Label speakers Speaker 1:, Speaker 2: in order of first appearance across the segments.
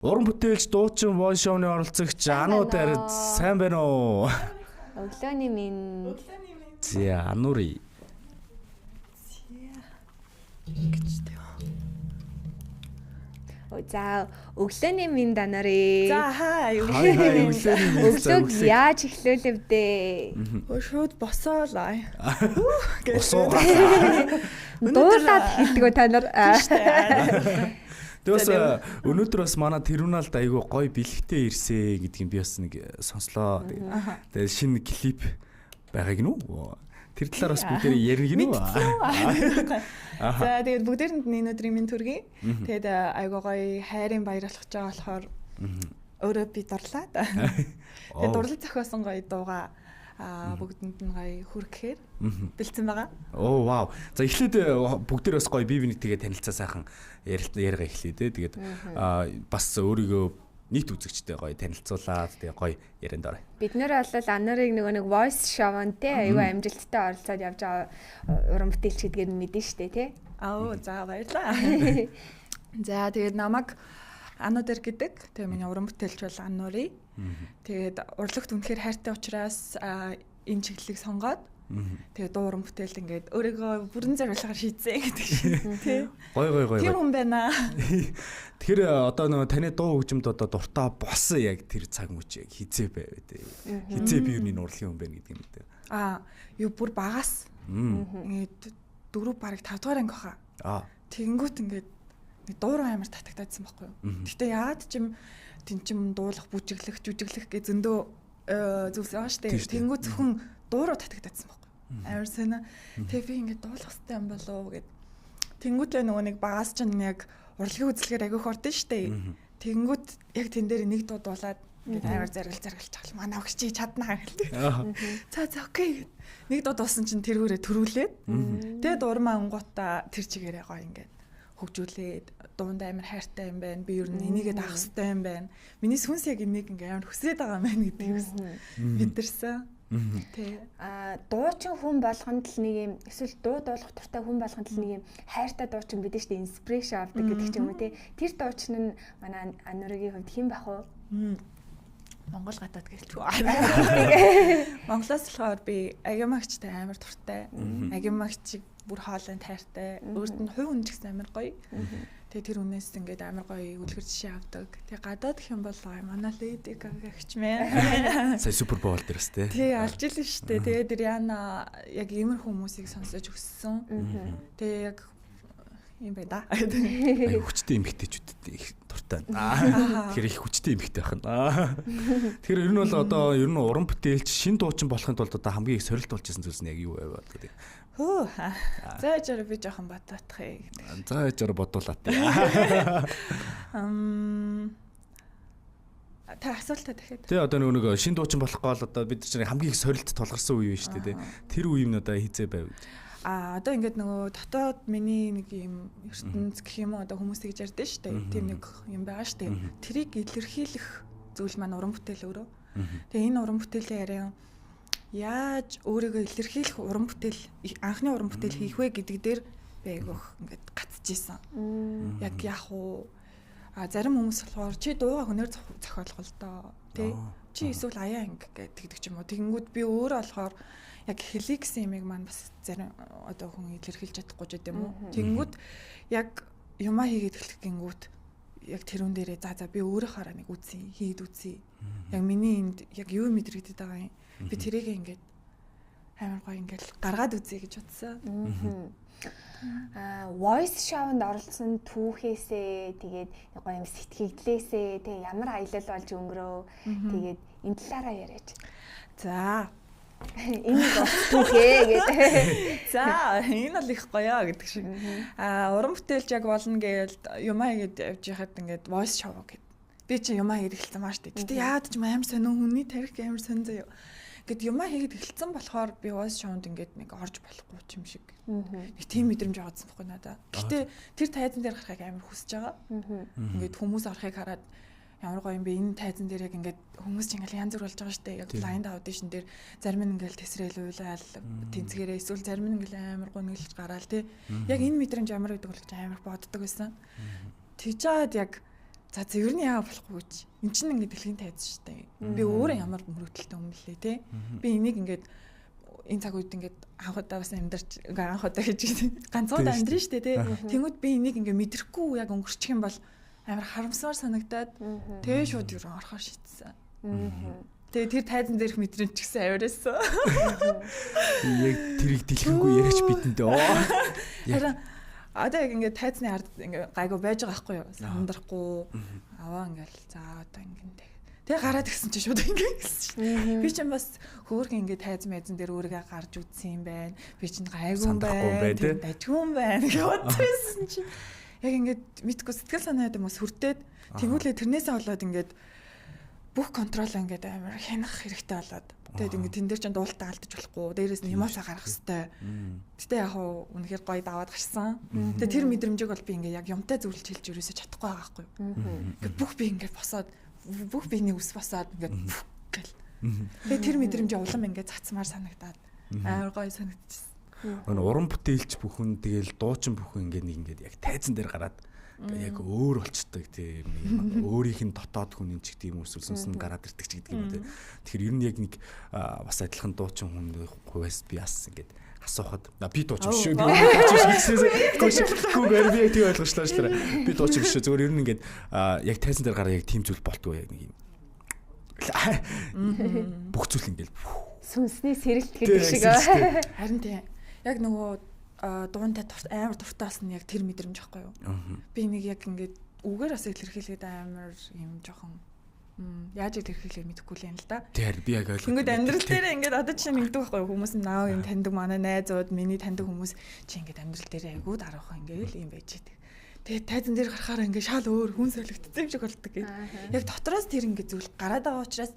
Speaker 1: Уран бүтээлч дуучин voice show-ны оролцогч Анууд сайн байна уу?
Speaker 2: Өглөөний минь.
Speaker 1: За Анури.
Speaker 2: За өглөөний минь Данари.
Speaker 3: За хай.
Speaker 2: Өглөөг яаж эхлүүлв дээ?
Speaker 3: Шууд босоолаа.
Speaker 1: Босоогаа.
Speaker 2: Дуулаад хэлдэг үү та нар?
Speaker 1: Тэгээс өнөөдөр бас манай тэрминалд айгүй гоё бэлэгтэй ирсэн гэдгийг би бас нэг сонслоо. Тэгээд шинэ клип байгааг нь үү? Тэр талаар бас бүгдээ ярих гинэ үү?
Speaker 3: За тэгээд бүгдээрэнд энэ өдрийн минь төргий. Тэгээд айгүй гоё хайрын баяр болох гэж байгаа болохоор өөрөө би дурлаа. Тэгээд дурлал зохиосон гоё дууга бүгдэнд нь гоё хүргэхээр бэлдсэн байгаа.
Speaker 1: Оо вау. За эхлээд бүгдээр бас гоё бие бинийтэйгээ танилцаа сайхан яриага эхлэе дээ. Тэгээд бас өөрийгөө нийт үзэгчтэй гоё танилцуулаад тэгээ гоё ярианд орё.
Speaker 2: Бид нэр бол Анарыг нэг voice show-н те аюу амжилттай оролцоод явж байгаа уран бүтээлч гэдгээр мэдэн штэ те.
Speaker 3: Аа за баярлаа. За тэгээд намайг Ануудэр гэдэг. Тэгээ миний уран бүтээлч бол Анури. Тэгээд урлагт үнэхээр хайртай учраас энэ чиглэлийг сонгоод тэгээд дуу уран бүтээлд ингээд өөрийгөө бүрэн зориулахаар шийдсэн гэдэг шиг тий.
Speaker 1: Гой.
Speaker 3: Тийм хүн байна.
Speaker 1: Тэгэхээр одоо нөгөө таны дуу хөгжимд одоо дуртай болсон яг тэр цаг мөч яг хизээ байв дээ. Хизээ би юуны урлагийн хүн байна гэдэг юм дээ.
Speaker 3: Юу бүр багаас ингээд 4 бараг 5 дугаар анги баха. Тэгэнгүүт ингээд дуурай амар татагдаадсан байхгүй юу. Гэтэ яад ч юм тэнцэн дуулах, бүжиглэх, жүжиглэх гэ зөндөө зүйлс байгаа штэ. Тэнгүү зөвхөн дуурай татагдаадсан байхгүй юу. Амар сонио. Тэгээ би ингээд дуулах хэрэгтэй юм болов гэд. Тэнгүүтээ нөгөө нэг багаас ч яг урлагийн үзлэгээр агиох ордон штэ. Тэнгүүд яг тэн дээр нэг дуу дуулаад ингээд амар заргалж чаал. Манай өгч чи чаднаа гэлээ. За окей гэд. Нэг дуу дуусан чинь тэр хүрээ төрүүлээд. Тэгээ дуурмаа өнгөта тэр чигээрээ гоё ингээд хөгжүүлээд дунд амар хайртай юм байна. Би ер нь энийгээ даах хэрэгтэй юм байна. Миний сүнс яг энийг ингээ амар хүсээд байгаа юм байна гэдгийг мэдэрсэн. Тэ.
Speaker 2: Дуучин хүн болгонд л нэг юм эсвэл дуулах туртай хүн болгонд л нэг юм хайртай дуучин бидэн штэ инспирэшн авдаг гэдэг ч юм уу те. Тэр дуучин нь манай Ануригийн хувьд хэн байх вэ?
Speaker 3: Монгол гадаад гэлч үү. Монголоос болохоор би агимагчтай амар туртай. Агимагчиг бүр хоолойнд хайртай. Өөрт нь хувь хүн ч гэсэн амар гоё. Тэгээ тэр үнээс ингээд амар гоё үлгэр жишээ авдаг. Тэгээ гадаад гэх юм бол манай Lady Gaga гэгч мэ.
Speaker 1: Сая Супер Боул дээрс те.
Speaker 3: Тий алж илэн штэ. Тэгээд Риана яг иймэр хүмүүсийг сонсож өссөн. Тэгээ яг юм байна.
Speaker 1: Хүчтэй эмэгтэйчүүдэд их дуртай. Тэгэхээр их хүчтэй эмэгтэй байна. Тэгэхээр ер нь бол одоо ер нь уран бүтээлч шин дуучин болохын тулд одоо хамгийн их сорилт болж байсан зүйлс нь яг юу байв гэдэг.
Speaker 3: За яжаар би жоохон батаатах юм.
Speaker 1: За яжаар бодуулаад.
Speaker 3: Та асуултаа дахиад.
Speaker 1: Тэ одоо нэг шин дуучин болох гол одоо бид чинь хамгийн их сорилт тулгарсан үе шүү дээ. Тэр үе нь одоо хизээ байв.
Speaker 3: Одоо ингээд нөгөө дотоод миний нэг юм ертөнц гэх юм уу одоо хүмүүс тэгж ярьдэн шүү дээ. Тийм нэг юм байгаа шүү дээ. Тэрийг илэрхийлэх зүйл маань уран бүтээл өөрөө. Тэгээ энэ уран бүтээлийн яриа яаж өөрийгөө илэрхийлэх уран бүтээл анхны уран бүтээл хийх вэ гэдэг дээр байгох ингээд гатчихсан. Яг яах вэ? Зарим хүмүүс болохоор чи дууга хүнээр зохиолох л доо. Тэ? Чи эсвэл аяа ингээд ч юм уу. Тэгэнгүүт би өөрөө болохоор яг хэлий гэсэн юмыг маань бас зарим одоо хүн илэрхийлж чадахгүй ч гэдэм үү. Тэгэнгүүт яг юмаа хийгээд эхлэх гингүүт яг тэрүүн дээрээ за би өөрийнхөө нэг үзье, хийд үзье. Яг миний энд яг юу мэдрэгдэт байгаа юм. Би тэрийг ингээд амар гоё ингээд гаргаад үзье гэж бодсон.
Speaker 2: Voice show-нд оролцсон түүхээсээ тэгээд гоё юм сэтгэгдлээсээ тэг ямар аялал болж өнгөрөө тэгээд энэ талаараа яриач.
Speaker 3: За
Speaker 2: энэ түүхээ гэдэг.
Speaker 3: За энэ бол их гоё гэдэг шиг. Уран бүтээлч яг болно гээл юмаа хийгээд явж байхад ингээд voice show гэдэг. Би чи юмаа хийгээд эхэлсэн маа штэ. Гэтэ яад ч амар сонио хүний тарих амар сонь заяа. Гэт юмаа хийгээд эхэлсэн болохоор би voice show-нд ингээд нэг орж болохгүй юм шиг. Нэг тийм мэдрэмж аваадсан байхгүй надаа. Гэтэ тэр тайзан дээр гарахыг амар хүсэж байгаа. Ингээд хүмүүс орохыг хараад ямар гоё юм бэ энэ тайзан дээр яг ингээд хүмүүс ч ингээл янз бүр болж байгаа штэ. Яг blind audition дээр зарим нь ингээл тесрэл уйлал тэнцгэрээ эсвэл зарим нь ингээл амар гонглж гараал тий. Яг энэ мэдрэмж ямар байдаг бол гэж амар боддог байсан. Тэгж жаад яг За ер нь яа болохгүй ч. Энд чинь ингээд дэлхийн тайз шүү дээ. Би өөрөө ямар мөрөгдөлтөй өмнөлээ те. Би энийг ингээд энэ цаг үед ингээд анх удаа бас амьдарч анх удаа гэж ганцхан амьдрын шүү дээ те. Тэнгүүд би энийг ингээд мэдрэхгүй яг өнгөрчих юм бол амар харамсаар санагдаад тэгээ шууд юу орохоор шийдсэн. Тэгээ тэр тайзан дээрх мэдрэмж ч гэсэн авирсан.
Speaker 1: Яг тэрийг дэлгэнгүй яриач бидэндээ.
Speaker 3: Харин одоо яг ингээд тайзны ард ингээд гайгүй байж байгаа байхгүй юу? Сандрахгүй аваа ингээд за одоо ингээд тэгээ гараад ирсэн чинь шууд ингээд гэсэн чинь. Би чинь бас хөөрхөн ингээд тайз мэзэн дээр өөрийгөө гарч үзсэн юм байна. Би чинь гайгүй юм байна. Дажгүй юм байна. Бодсон чинь яг ингээд мэдгүй сэтгэл санаад юм бас хүртээд тэгүүлээ тэрнээсээ болоод ингээд бүх контрол ингээд амар хянах хэрэгтэй болоод тэгээд ингээд тэн дээр ч дуултаа алдаж болохгүй дээрээс нь эмоцоо гаргах хэрэгтэй. Гэтэ яг хуу үнэхээр гоё даваад гарсан. Тэгээд тэр мэдрэмжийг бол би ингээд яг юмтай зөвлөж хэлж өрөөсө чадахгүй байгаа байхгүй юу. Ингээд бүх би ингээд босоод бүх биений үс босоод ингээд гэл. Тэгээд тэр мэдрэмжийн улам ингээд цацмаар санагдаад амар гоё санагдчихсан.
Speaker 1: Уран бүтээлч бүхэн тэгэл дуучин бүхэн ингээд яг тайзан дээр гараад яг өөр болчдөг тийм өөрийнх нь дотоод хүн ч гэдэг юм өсвөлсөнс нь гараад ирдэг ч гэдэг юм тийм. Тэгэхээр ер нь яг нэг бас адилхан дуучин хүн хувьас би бас ингээд асуухад би дуучин биш шүү. Би тийм ойлгочлаа шүү дээ. Би дуучин биш шүү. Зөвхөн ер нь ингээд яг тайзан дээр гараа яг тийм зүйл болтгоо яг нэг юм. Бүх зүйл ингээд
Speaker 2: сүнсний сэрэлт гэдэг шиг.
Speaker 3: Харин тийм. Яг нөгөө дуунтай амар дуртаас нь яг тэр мэдрэмж байхгүй юу? Би нэг яг ингээд үгээр бас илэрхийлээд амар юм жоохон яаж илэрхийлэх мэдэхгүй л юм л да.
Speaker 1: Тэр би яг ойлгоо.
Speaker 3: Ингээд амьдрал дээр ингээд одоо чинь нэгдэг байхгүй юу? Хүмүүс наав юм таньдаг манай найзууд, миний таньдаг хүмүүс чи ингээд амьдрал дээр айгуу дараахан ингээд юм байж идэг. Тэгээд тайзан дээр гарахаар ингээд шал өөр хүн солигдсон юм шиг болдог гэх. Яг дотроос тэр ингээд зүйл гараад байгаа учраас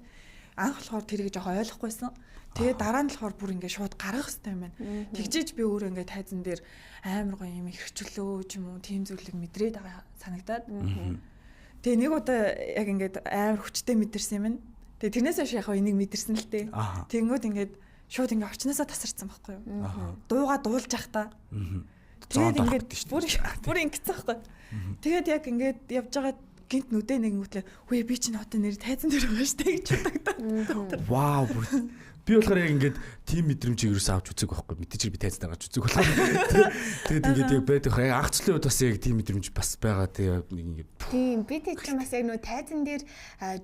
Speaker 3: анх болохоор тэрийг жоохон ойлгохгүйсэн. Тэгээ дараа нь болохоор бүр ингээд шууд гаргах хэрэгтэй юм байна. Тэгжээж би өөрөө ингээд тайзан дээр амар гоё юм хэрчлөө ч юм уу тийм зүйлийг мэдрээд байгаа санагдаад. Тэгээ нэг удаа яг ингээд амар хүчтэй мэдэрсэн юм байна. Тэгээ тэрнээс хойш яг энийг мэдэрсэн л дээ. Тэнгүүд ингээд шууд ингээд орчноосоо тасарсан байхгүй юу? Дууга дуулж явах та. Тэгээд ингээд бүр ингэсэн байхгүй. Тэгээд яг ингээд явж байгаа гинт нүдэ нэгнгүүтлээ хөөе би чинь одоо нэр тайзан дээр байгаа штэ гэж бодогдоо.
Speaker 1: Вау. Би болохоор яг ингээд тийм мэдрэмжийг юусэн авч үзег байхгүй. Мэдээж би тайзан дээр гарч үзег болохоор. Тэгээд ингээд яг байдаг. Яг анхцлын үед бас яг тийм мэдрэмж бас байгаа. Тэгээд ингээд
Speaker 2: тийм би тийм бас яг нөө тайзан дээр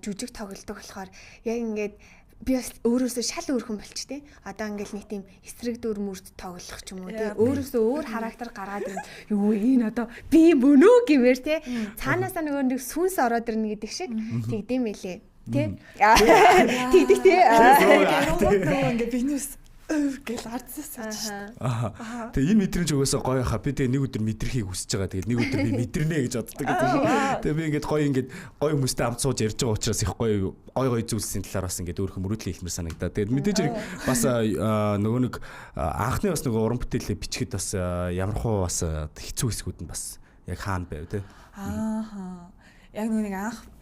Speaker 2: жүжиг тоглодог болохоор яг ингээд би бас өөрөөсөө шал өөр хүн болч тээ. Одоо ингээл нэг тийм эсрэг дүр мөрд тоглох ч юм уу тий. Өөрөөсөө өөр характер гаргаад ирнэ. Юу энэ одоо би мөнөө гэмээр тий. Цаанаасаа нөгөө нэг сүнс ороод ирнэ гэдэг шиг тэгдэм байлээ. Тий. Тэгдэг тий.
Speaker 3: Ингээд бинус гэл ардсаа шүү.
Speaker 1: Тэгээ энэ мэдрэмж өгөөсөө гоё хаа. Би тэгээ нэг өдөр мэдрхийг хүсэж байгаа. Тэгээ нэг өдөр би мэдэрнэ гэж боддог гэдэг. Тэгээ би ингээд гоё хүмүүстэй хамт сууж ярьж байгаа учраас их гоё зүйлсийн талаар бас ингээд өөрхөн мөрөөдлийн ихмэр санагдаа. Тэгээ мэдээж бас нөгөө нэг анхны бас нөгөө уран бүтээлээ бичгэд бас ямархуу бас хэцүү хэсгүүд нь бас яг хаана байв те.
Speaker 3: Яг нэг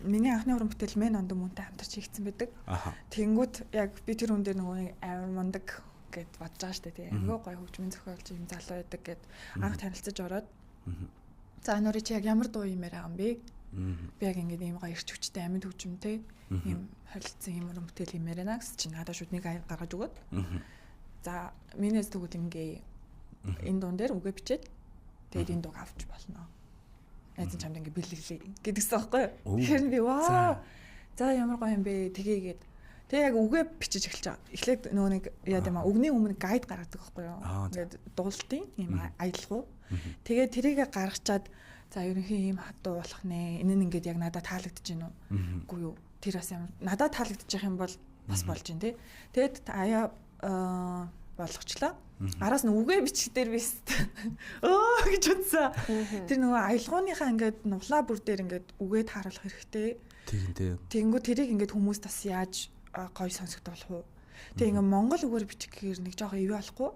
Speaker 3: миний анхны уран бүтээл мэн онд мөнтэй хамтарч хийгдсэн байдаг. Тэнгүүд яг би тэр хүн дээр нөгөө амар мундаг гэд бодож байгаа штэ тий. Айгүй гоё хөгжмийн зохиолч юм залуу байдаг гэд анх танилцаж ороод. За нөрөө чи яг ямар дуу юм яриа юм бэ? Би яг ингээд ийм гоё ирч хүчтэй амьд хөгжмөнтэй ийм харилцсан юм уран бүтээл юм яриа наа гэсэн чи надад шууд нэг гаргаж өгөөд. За минийс тэгвэл ингээ энэ дуун дээр үгээ бичээд тэгээд энэ дууг авч болно. Найзан чамд ингээ бэлгэлээ гэдгсэн байхгүй юу? Тэгэхээр би ваа. За ямар гоё юм бэ? Тэгээгээд тэгээ яг үгээ бичиж эхэлж байгаа. Эхлээд нөгөө нэг яа гэм үгний өмнө гайд гаргадаг байхгүй юу? Ингээд дуулалтын ийм аялал. Тэгээд тэрийгэ гаргачаад за ерөнхийн ийм хатуу болох нэ. Энэ нь ингээд яг надад таалагдж байна уу? Үгүй юу? Тэр бас ямар надад таалагдчих юм бол бас болж байна тий. Тэгээд аяа болгочлаа. Араас нь үгээ бичих дээр биш. Оо гэж утсаа. Тэр нөгөө аялгууныхаа ингээд нуглаа бүр дээр ингээд үгээ тааруулах хэрэгтэй. Тэгэнгүүт тэрийг ингээд хүмүүс бас яаж гоё сонсогдуулах уу? Тэгээ ингээд монгол үгээр бичих гэхээр нэг жоохон ивэ болохгүй.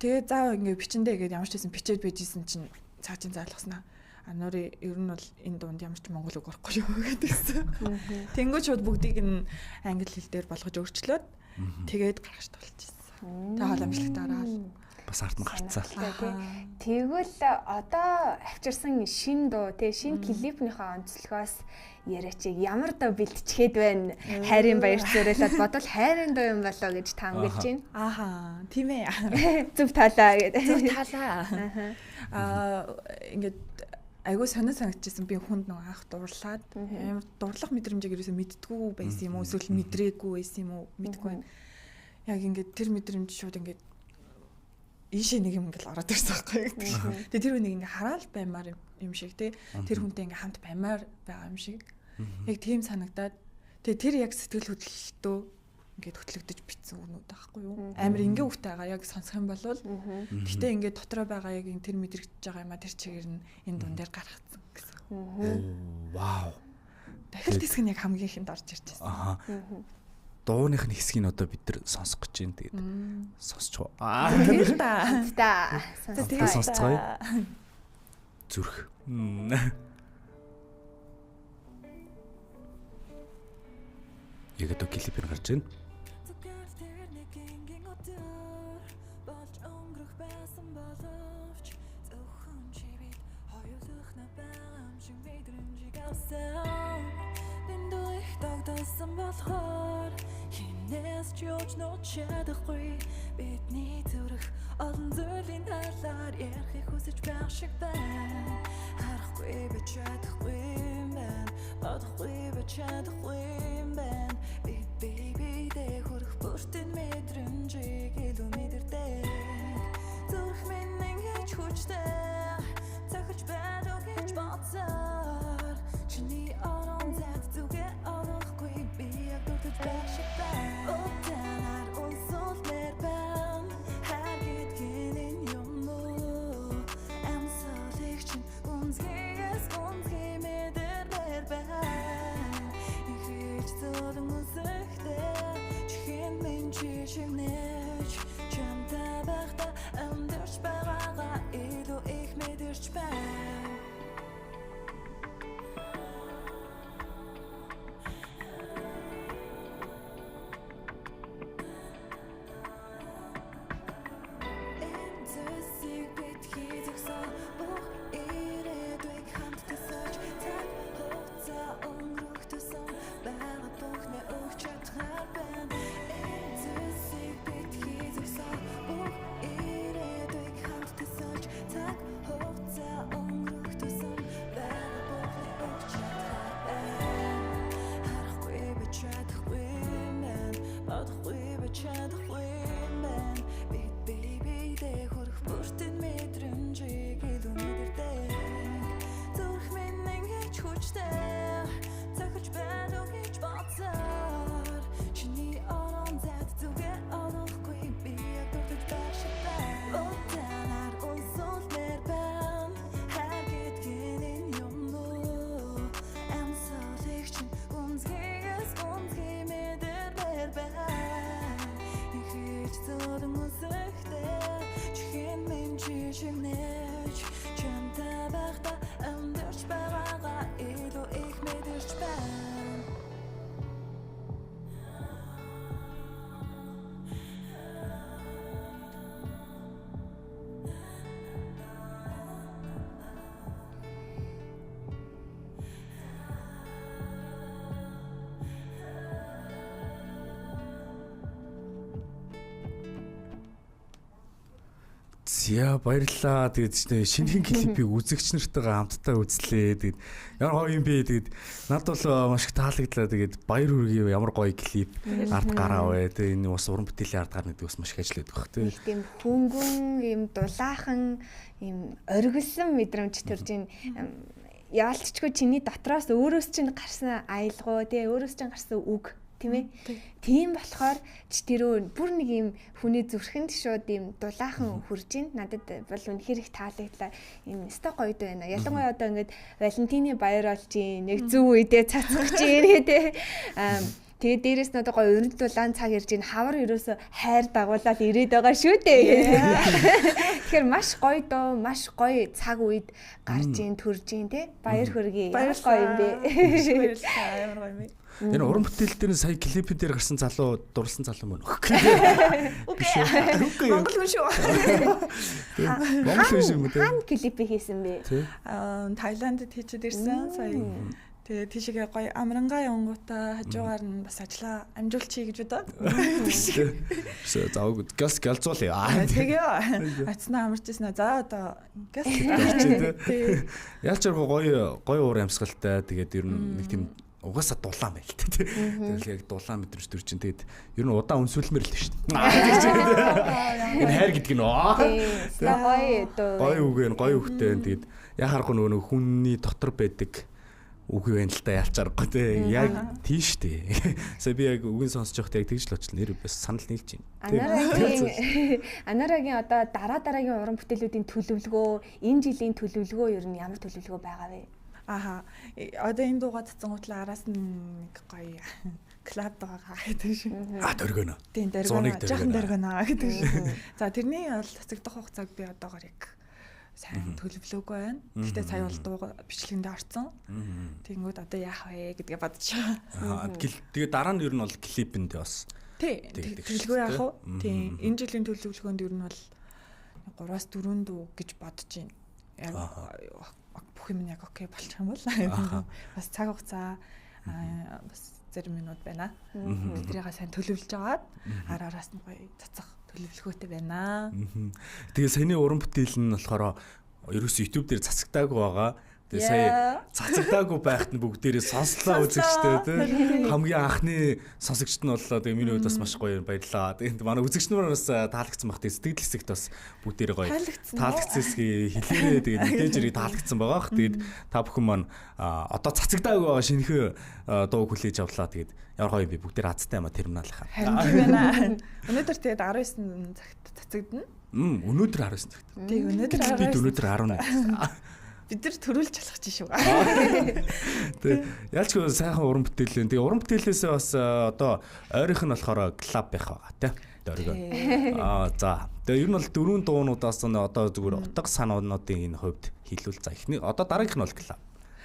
Speaker 3: Тэгээ заа ингээд бичэндээ гээд ямар ч байсан бичээд байжсэн чинь цаашин заалгаснаа. Нори ер нь бол энэ дунд ямар ч монгол үг орохгүй юу гэдэгсэн. Тэнгүүт шууд бүгдийг нь англи хэл дээр болгож өөрчлөөд тэгээд гаргаж тулчихсан. Тэ хоолоймжлагт ороод
Speaker 1: бас ард нь гарцаа.
Speaker 2: Тэгвэл одоо авчирсан шин дуу тий шин клипнийхээ онцлогоос яриач ямар дуу бэлтчихэд байна. Хайрын баяр зориулаад бодвол хайрын дуу юм болоо гэж таамаглаж байна.
Speaker 3: Ааха, тийм ээ.
Speaker 2: Зүв талаа гэдэг.
Speaker 3: Зүв талаа. Ингээд айгуу сонир санагдчихсан би хүнд нэг анх дуурлаад амар дурлах мэдрэмжийг ерөөсөө мэддгүү байсан юм уу эсвэл мэдрээгүй байсан юм уу мэдгүй байна. Яг ингээд тэр мэдрэмж шууд ингээд ийшээ нэг юм ингээд ороод ирсэн байхгүй. Тэгээ тэр үнийг ингээд хараал баймаар юм шиг тий. Тэр хүнтэй ингээд хамт баймаар байгаа юм шиг. Яг тийм санагдаад тэгээ тэр яг сэтгэл хөдлөлтөө ингээд хөтлөгдөж битсэн үнүүд байхгүй юу? Амар ингээ үгтэйгаа яг сонсох юм бол гэхдээ ингээд дотроо байгаа яг тэр мэдрэгдэж байгаа юм а тэр чигээр нь энэ дуун дээр гаргацсан гэсэн.
Speaker 1: Вау.
Speaker 3: Дахил хэсэг нь яг хамгийн ихэнд орж ирж байсан.
Speaker 1: Аха. Дууных нь хэсгийг одоо бид нар сонсох гэж байна. Тэгээд сонсцгоо.
Speaker 3: Тэр та.
Speaker 1: Сонсцгоо. Зүрх. Яг одоо клипээр гарч байна.
Speaker 4: Хинээс чууч ночдаггүй бидний зүрх олон зүйлийн талаар ярих хүсэж байх шиг байна. Харахгүй би чадахгүй юм байна. Бодохгүй би чадахгүй юм байна. Baby дэ хөрөх бүртэн мэдрэмжийг илүү мэдэрдэг. Зүрх минь ингэж хүчтэй цахиж байдаг гэж бодсоор чиний орон зайд зүгээ орохгүй би яг дуртаж байх шиг байна. Утанаар унсуулмаар байна. Харгид гинэн юм уу амсалыг чин үнсгээс үнсгий мэдэрмээр байна. Ихэж золон үнсэхтэй чихэн минь чишгнэж чамтай байхдаа амьдарч байгаагаа илүү их мэдэрч байна.
Speaker 1: Яа баярлаа. Тэгээд шинэхэн клипийг үзэгч нартайгаа хамтдаа үзлээ. Тэгээд ямар гоё юм бэ. Тэгээд надад бол маш их таалагдлаа. Тэгээд баяр хүргэе. Ямар гоё клип ард гараа вэ. Тэгээд энэ бас уран бүтээлийн ард гарна гэдэг бас маш их ажилладаг баг тийм.
Speaker 2: Тийм хөнгөн юм дулаахан юм оргилсон мэдрэмж төрж ин яалтчгүй чиний дотроос өөрөөс чинь гарсан аялгау тий өөрөөс чинь гарсан үг тийм ээ. Тийм болохоор ч тэрөө бүр нэг юм хүний зүрхэнд шууд юм дулаахан хүрж ин надад бол үнэхээр их таалагдлаа. Юм өстой гоё байна. Ялангуяа одоо ингээд Валентины баяр болж нэг зөв үедээ цацгаж ийн тий. Тэгээд дээрээс нь одоо гоё өрнөд дулаан цаг ирж ийн хавар ерөөсө хайр дагуулаад ирээд байгаа шүү дээ. Тэгэхээр маш гоё доо, маш гоё цаг үед гарч ийн төрж ийн тий. Баяр хүргэе. Ямар гоё юм бэ.
Speaker 3: Баярлалаа. Ямар гоё юм бэ.
Speaker 1: Энэ уран бүтээл дээр сая клипэн дээр гарсан залуу дурлсан залуу мөн.
Speaker 3: Үгүй. Монгол хүн шүү.
Speaker 1: Монгол хүн шүү мө.
Speaker 2: Хаана клипийг хийсэн бэ?
Speaker 3: Таиландд хийчихэд ирсэн. Сая тэгээ тийшээ гоё амрангаа явангуудаа хажуугаар нь бас ажиллаа амжуулчихъя гэж бодоод.
Speaker 1: Зааг галзуулъя.
Speaker 3: Тэгээ ацнаа амарчсан. За одоо газ
Speaker 1: ялч гоё уур амьсгалтай. Тэгээд ер нь нэг тийм угаасаа дулаан байл та тий. Тэгэл яг дулаан мэдрэмж төр чинь тэгээд ер нь удаан өнсөлмөр л дээ шүү дээ. Энэ хайр гэдэг нь гоё үг хөхтэй. Тэгээд яхааргүй нөгөө хүний дотор байдаг үгүй байна л та ялчаарахгүй тий. Яг тийш тий. Сая би яг үгийн сонсож байхдаа яг тэгж л очлоо нэр бас санал нийлж байна.
Speaker 2: Анарагийн одоо дараагийн уран бүтээлүүдийн төлөвлөгөө, энэ жилийн төлөвлөгөө ер нь ямар төлөвлөгөө байгаа вэ?
Speaker 3: Аха. Одоо энэ дуугаа цацсан утлаа араас нь нэг гоё клаб байгаа гэдэг шиг.
Speaker 1: Дөргөнө.
Speaker 3: Тийм дөргөнө. Жахан дөргөнө гэдэг шиг. За тэрний бол цацагдах хугацааг би одоогоор яг сайн төлөвлөөгүй байна. Гэхдээ сая бол дуу бичлэгэнд орсон. Тэнгүүд одоо яах вэ гэдгээ бодож байгаа.
Speaker 1: Тэгээ дараа нь ер нь бол клипэнд бас.
Speaker 3: Тий. Төлөвлөгөө яах вэ? Тий. Энэ жилийн төлөвлөгөөнд ер нь бол 3-4 дуу гэж бодож байна. Бүх юм яг окей болчих юм бол бас цаг хугацаа бас зарим минут байна. Тэдрийгээ сайн төлөвлөж агаад араас нь гоё цацах төлөвлөгөөтэй байна.
Speaker 1: Тэгээ саяны уран бүтээл нь болохоор ерөөсөө YouTube дээр цацагдаагүй байгаа. Тэгээ сая цацагдаагүй байхад нь бүгдээрээ сонслоо үзэгчтэй тий. Хамгийн анхны сонсогчд нь боллоо. Тэгээ миний хувьд бас маш гоё баярлаа. Тэгээд манай үзэгчнэр бас таалагдсан бах. Тэгээд сэтгэл хэсэгт бас бүгдээрээ гоё таалагдсан хэсгийг хэлээрээ тэгээд мэдээж хэрэг таалагдсан байгаа. Тэгээд та бүхэн маань одоо цацагдаагүй байгаа шинэхэн дуу хүлээж авлаа. Тэгээд ямар гоё юм бэ? Бүгдээр азтай юм а терминалынхаа.
Speaker 3: Харин байна. Өнөөдөр тэгээд 19 цагт цацагдана.
Speaker 1: Өнөөдөр 19 цагт.
Speaker 3: Тэг өнөөдөр 19.
Speaker 1: Бид өнөөдөр 11.
Speaker 3: Бид нар төрүүлж алхаж шүү.
Speaker 1: Тэгээ ялч сайхан уран бүтээл. Тэгээ уран бүтээлээсээ бас одоо ойрынх нь болохоор клаб байх байгаа тий. Дөргөө. За. Тэгээ ер нь бол дөрвөн дуунуудаас нь одоо зүгээр утга санаануудын энэ хувьд хэлвэл за эхний одоо дараагийнх нь бол клаб.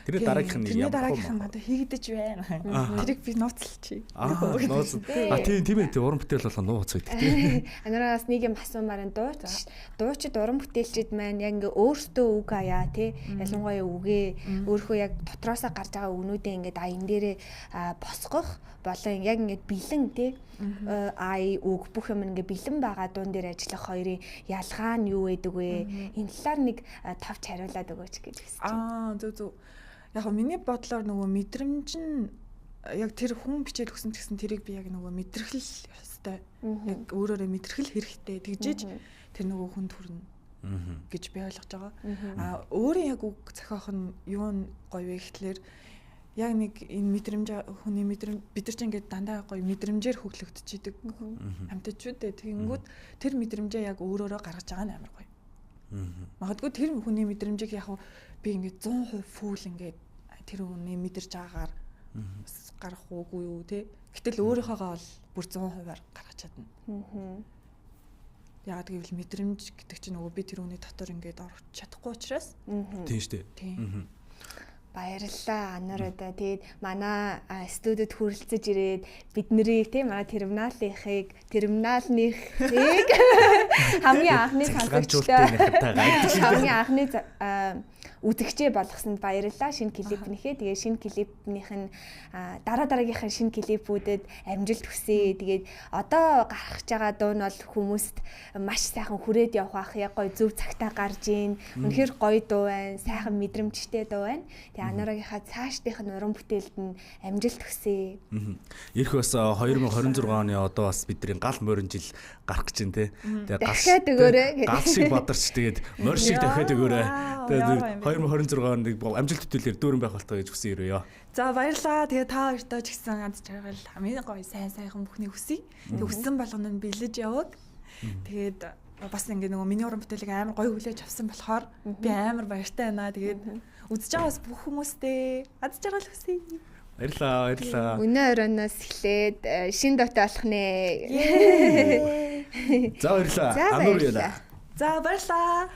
Speaker 1: Тэр дараагийнх нь
Speaker 3: ямар дараагийнх нь одоо хийгдэж байна. Тэрийг би нууцлчих.
Speaker 1: Тийм ээ уран бүтээл болоо нууц гэдэг тийм.
Speaker 2: Анараас нэг юм асуумаар нь дуучид уран бүтээлчид маань яг ингээ өөртөө үг аяа тий. Ялангуяа үгээ өөрхөө яг дотроосоо гарч байгаа өгнүүдээ ингээ аян дээрээ босгох болон яг ингээ бэлэн тий. Ай үг бүх юм ингээ бэлэн байгаа дуун дээр ажиллах хоёрын ялгаа нь юу байдаг вэ? Энэ талаар нэг товч хариулаад өгөөч гэж хэлсэн.
Speaker 3: Зөв. Яг миний бодлоор нөгөө мэдрэмж нь яг тэр хүн бичээд өгсөн ч гэсэн тэрийг би яг нөгөө мэдрэхэл ёстой. Яг өөрөөрөө мэдрэхэл хэрэгтэй. Тэгжиж тэр нөгөө хүнд хүрнэ гэж би ойлгож байгаа. Өөрийн яг үг зохиох нь юу гоё вэ гэхлээр яг нэг энэ мэдрэмж хүний мэдрэмж бид нар ч ингээд дандаа гоё мэдрэмжээр хөглөгдчихийдэг хамтч шүү дээ. Тэгэнгүүт тэр мэдрэмжээ яг өөрөөрөө гаргаж байгаа нь амар гоё. Магадгүй тэр хүний мэдрэмжийг яг би ингээд 100% фул ингээд тэр хүний мэдэрч байгаагаар гарах уугүй юу те. Гэтэл өөрийнхөөгаа бол бүр 100%-аар гаргаж чадна. Яагаад гэвэл мэдрэмж гэдэг чинь нөгөө би тэр хүний дотор ингээд орох чадахгүй учраас.
Speaker 1: Тийм шүү дээ.
Speaker 2: Баярлалаа анараа. Тэгээд манай студид хүрэлцэж ирээд бид нарыг тийм манай терминалынхыг хамгийн анхны сонсогчтой хамгийн анхны үзэгчээ болгосонд баярлалаа. Шинэ клипнийхээ. Тэгээ шинэ клипнийх нь дараагийнхаа шинэ клипүүдэд амжилт хүсье. Тэгээд одоо гаргаж байгаа дуу нь бол хүмүүст маш сайхан хүрээд явах ах. Яг гоё зөв цагтаа гарж ийн. Үнэхээр гоё дуу байна. Сайхан мэдрэмжтэй дуу байна. Тэгээ анарагийнхаа цаашдынх нь уран бүтээлд нь амжилт хүсье.
Speaker 1: Ирэх бас 2026 оны одоо бас бидний гал морин жил гарах гэж байна те.
Speaker 2: Тэгээ дахиад өгөөрэй.
Speaker 1: Гал шиг бадарч тэгээд морь шиг дахиад өгөөрэй. Тэгээд 2026 онд амжилт хөтөлөөр дүүрэн байх болтоо гэж хүсэн ирвэ.
Speaker 3: За баярлалаа. Тэгээ та хоёртоо ч гэсэн ганц жаргал хамгийн гоё сайхан бүхний хүсье. Тэг хүссэн болгоно нь бэлэж яваг. Тэгээд бас ингээ нөгөө миний уран бүтээлийг амар гоё хүлээж авсан болохоор би амар баяртай байна. Тэгээд үзэж байгаа бас бүх хүмүүстээ аз жаргал хүсье.
Speaker 1: Баярлалаа.
Speaker 2: Өнөө оройноос эхлээд шин дотоо болох нэ.
Speaker 1: За баярлалаа.
Speaker 2: За баярлалаа.
Speaker 3: За баярлалаа.